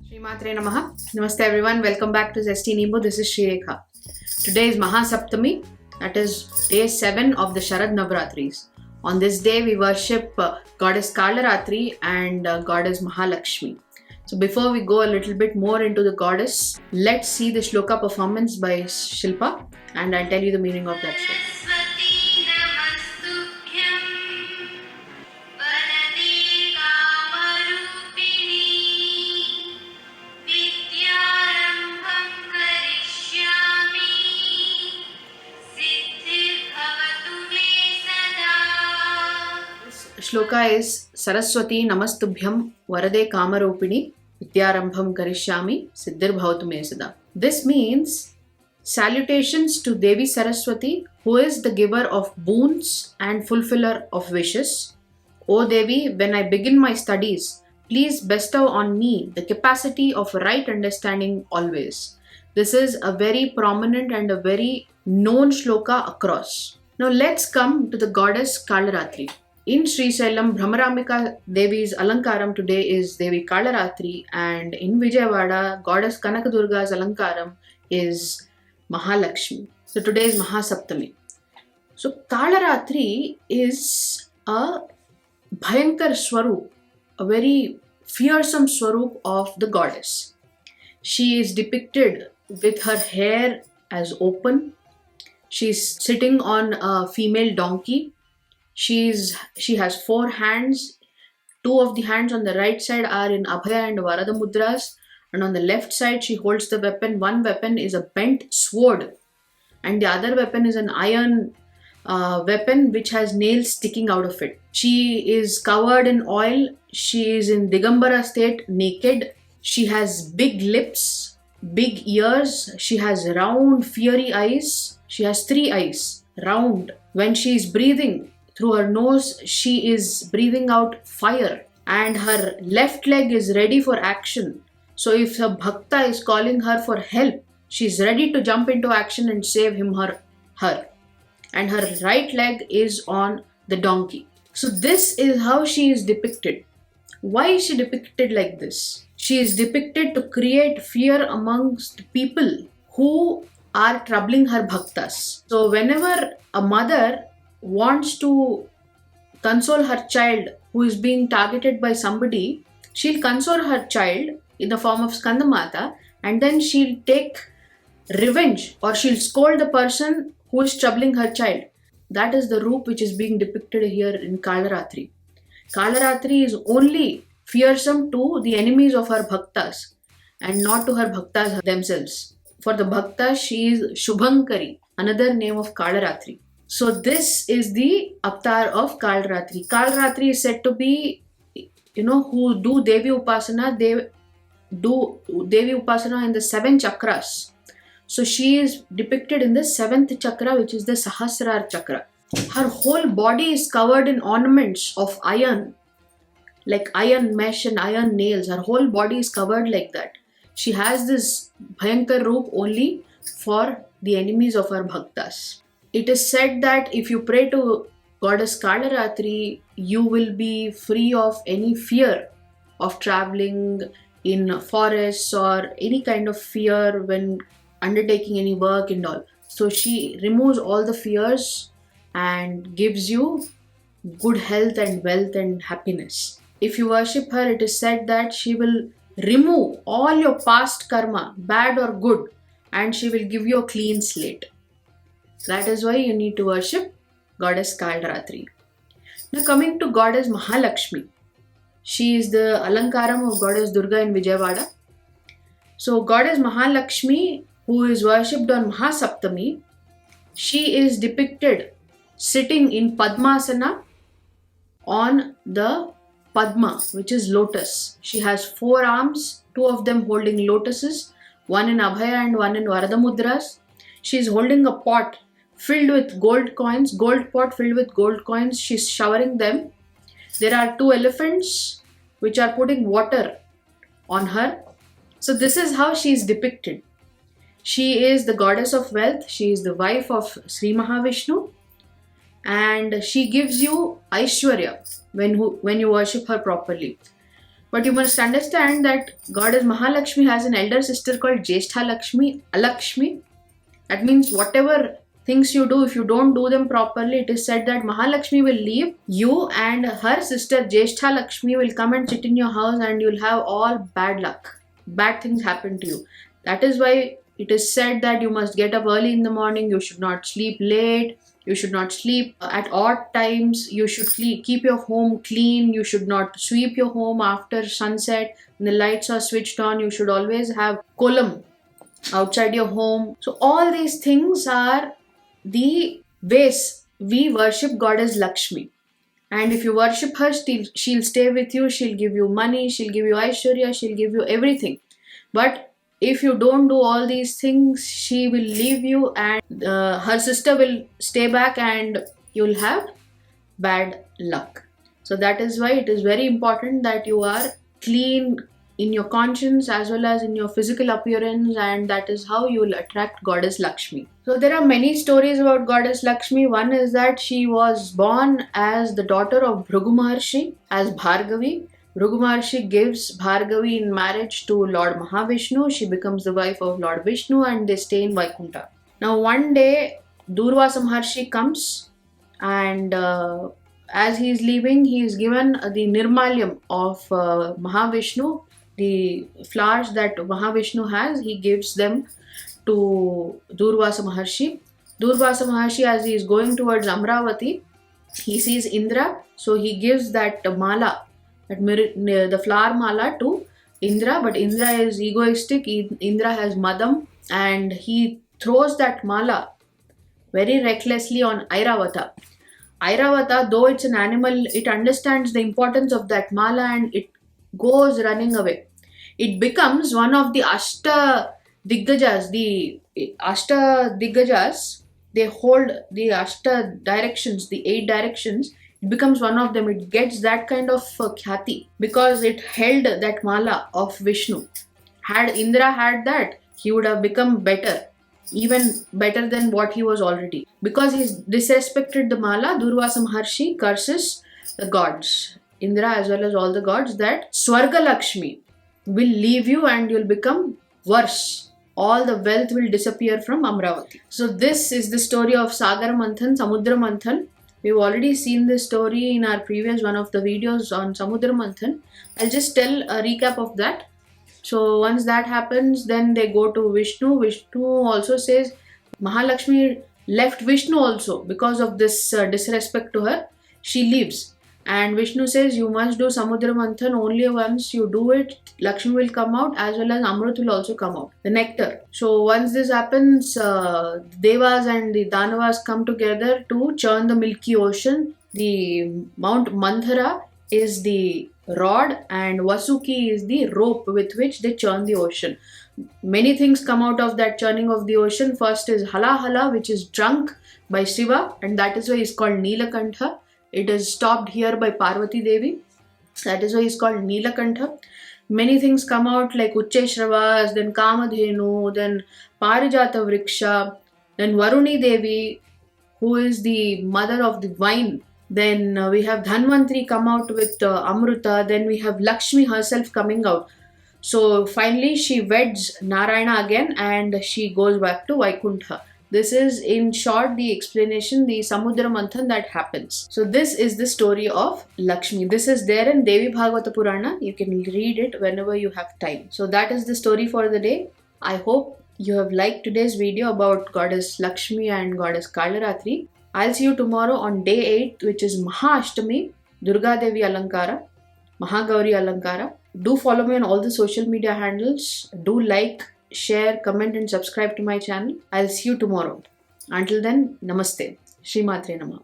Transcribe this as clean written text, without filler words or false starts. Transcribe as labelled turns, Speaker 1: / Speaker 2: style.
Speaker 1: Shrimatre Namaha. Namaste everyone. Welcome back to Zesty Nimbu. This is Srirekha. Today is Mahasaptami. That is day 7 of the Sharad Navratris. On this day we worship goddess Kalaratri and goddess Mahalakshmi. So before we go a little bit more into the goddess, let's see the shloka performance by Shilpa and I'll tell you the meaning of that shloka. Shloka is Saraswati Namastubhyam Varade Kamarupini Vidyarambham Karishyami Siddhir Bhavatu Me Sada. This means salutations to Devi Saraswati, who is the giver of boons and fulfiller of wishes. O Devi, when I begin my studies, please bestow on me the capacity of right understanding always. This is a very prominent and a very known shloka across. Now let's come to the goddess Kalaratri. In Srisailam, Brahmaramika Devi's Alankaram today is Devi Kalaratri, and in Vijayawada, goddess Kanakadurga's Alankaram is Mahalakshmi. So today is Mahasaptami. So Kalaratri is a Bhayankar Swarup, a very fearsome Swarup of the goddess. She is depicted with her hair as open. She is sitting on a female donkey. She has 4 hands. 2 of the hands on the right side are in Abhaya and Varada Mudras, and on the left side she holds the weapon. One weapon is a bent sword and the other weapon is an iron weapon which has nails sticking out of it. She is covered in oil. She is in Digambara state, naked. She has big lips, big ears. She has round fiery eyes. She has 3 eyes, round. When she is breathing through her nose, she is breathing out fire, and her left leg is ready for action. So if a bhakta is calling her for help, she is ready to jump into action and save him or her. And her right leg is on the donkey. So this is how she is depicted. Why is she depicted like this? She is depicted to create fear amongst people who are troubling her bhaktas. So whenever a mother wants to console her child who is being targeted by somebody, she'll console her child in the form of Skandamata, and then she'll take revenge or she'll scold the person who is troubling her child. That is the roop which is being depicted here in Kalaratri. Kalaratri is only fearsome to the enemies of her bhaktas and not to her bhaktas themselves. For the bhaktas, she is Shubhankari, another name of Kalaratri. So this is the avatar of Kalaratri. Kalaratri is said to be, who do Devi Upasana, they do Devi Upasana in the 7 chakras. So she is depicted in the 7th chakra, which is the Sahasrar chakra. Her whole body is covered in ornaments of iron, like iron mesh and iron nails. Her whole body is covered like that. She has this Bhayankar Roop only for the enemies of her bhaktas. It is said that if you pray to goddess Kalaratri, you will be free of any fear of traveling in forests or any kind of fear when undertaking any work and all. So she removes all the fears and gives you good health and wealth and happiness. If you worship her, it is said that she will remove all your past karma, bad or good, and she will give you a clean slate. That is why you need to worship goddess Kalaratri. Now coming to goddess Mahalakshmi. She is the Alankaram of goddess Durga in Vijayawada. So goddess Mahalakshmi, who is worshipped on Mahasaptami, she is depicted sitting in Padmasana on the Padma, which is lotus. She has 4 arms, 2 of them holding lotuses, one in Abhaya and one in Varada Mudras. She is holding a pot filled with gold coins, gold pot filled with gold coins. She's showering them. There are 2 elephants which are putting water on her. So this is how she is depicted. She is the goddess of wealth. She is the wife of Sri Mahavishnu, and she gives you Aishwarya when you worship her properly. But you must understand that goddess Mahalakshmi has an elder sister called Jeshtha Lakshmi, Alakshmi. That means whatever things you do, if you don't do them properly, it is said that Mahalakshmi will leave you and her sister Jeshtha Lakshmi will come and sit in your house and you'll have all bad luck. Bad things happen to you. That is why it is said that you must get up early in the morning, you should not sleep late, you should not sleep at odd times, you should keep your home clean, you should not sweep your home after sunset. When the lights are switched on, you should always have kolam outside your home. So all these things are the ways we worship goddess Lakshmi. And if you worship her, she'll stay with you, she'll give you money, she'll give you Aishwarya, she'll give you everything. But if you don't do all these things, she will leave you and her sister will stay back and you'll have bad luck. So that is why it is very important that you are clean in your conscience as well as in your physical appearance, and that is how you will attract goddess Lakshmi. So there are many stories about goddess Lakshmi. One is that she was born as the daughter of Bhrigu Maharshi as Bhargavi. Bhrigu Maharshi gives Bhargavi in marriage to Lord Mahavishnu. She becomes the wife of Lord Vishnu and they stay in Vaikuntha. Now one day Durvasa Maharshi comes and as he is leaving, he is given the Nirmalyam of Mahavishnu. The flowers that Mahavishnu has, he gives them to Durvasa Maharshi. Durvasa Maharshi, as he is going towards Amravati, he sees Indra, so he gives that mala, the flower mala to Indra, but Indra is egoistic. Indra has madam and he throws that mala very recklessly on Airavata. Airavata, though it's an animal, it understands the importance of that mala and it goes running away. It becomes one of the Ashta Diggajas. The Ashta Diggajas, they hold the Ashta directions, the 8 directions. It becomes one of them. It gets that kind of khyati because it held that mala of Vishnu. Had Indra had that, he would have become better, even better than what he was already. Because he's disrespected the mala, Durvasa Maharshi curses the gods, Indra as well as all the gods, that Swarga Lakshmi will leave you and you'll become worse. All the wealth will disappear from Amravati. So this is the story of Sagar Manthan, Samudra Manthan. We've already seen this story in our previous one of the videos on Samudra Manthan. I'll just tell a recap of that. So once that happens, then they go to Vishnu. Vishnu also says Mahalakshmi left Vishnu also because of this disrespect to her. She leaves. And Vishnu says you must do Samudra Manthan. Only once you do it, Lakshmi will come out as well as Amrit will also come out, the nectar. So once this happens, Devas and the Danavas come together to churn the milky ocean. The Mount Manthara is the rod and Vasuki is the rope with which they churn the ocean. Many things come out of that churning of the ocean. First is Halahala, which is drunk by Shiva, and that is why he is called Neelakantha. It is stopped here by Parvati Devi. That is why he is called Neelakantha. Many things come out like Uchcheshravas, then Kamadhenu, then Parijata Vriksha, then Varuni Devi, who is the mother of the wine. Then we have Dhanvantri come out with Amruta. Then we have Lakshmi herself coming out. So finally she weds Narayana again and she goes back to Vaikuntha. This is in short the explanation, the Samudra Manthan that happens. So this is the story of Lakshmi. This is there in Devi Bhagavata Purana. You can read it whenever you have time. So that is the story for the day. I hope you have liked today's video about goddess Lakshmi and goddess Kalaratri. I'll see you tomorrow on day 8, which is Mahaashtami, Durga Devi Alankara, Mahagauri Alankara. Do follow me on all the social media handles. Do like, share, comment and subscribe to my channel. I'll see you tomorrow. Until then, Namaste. Shri Matre Namah.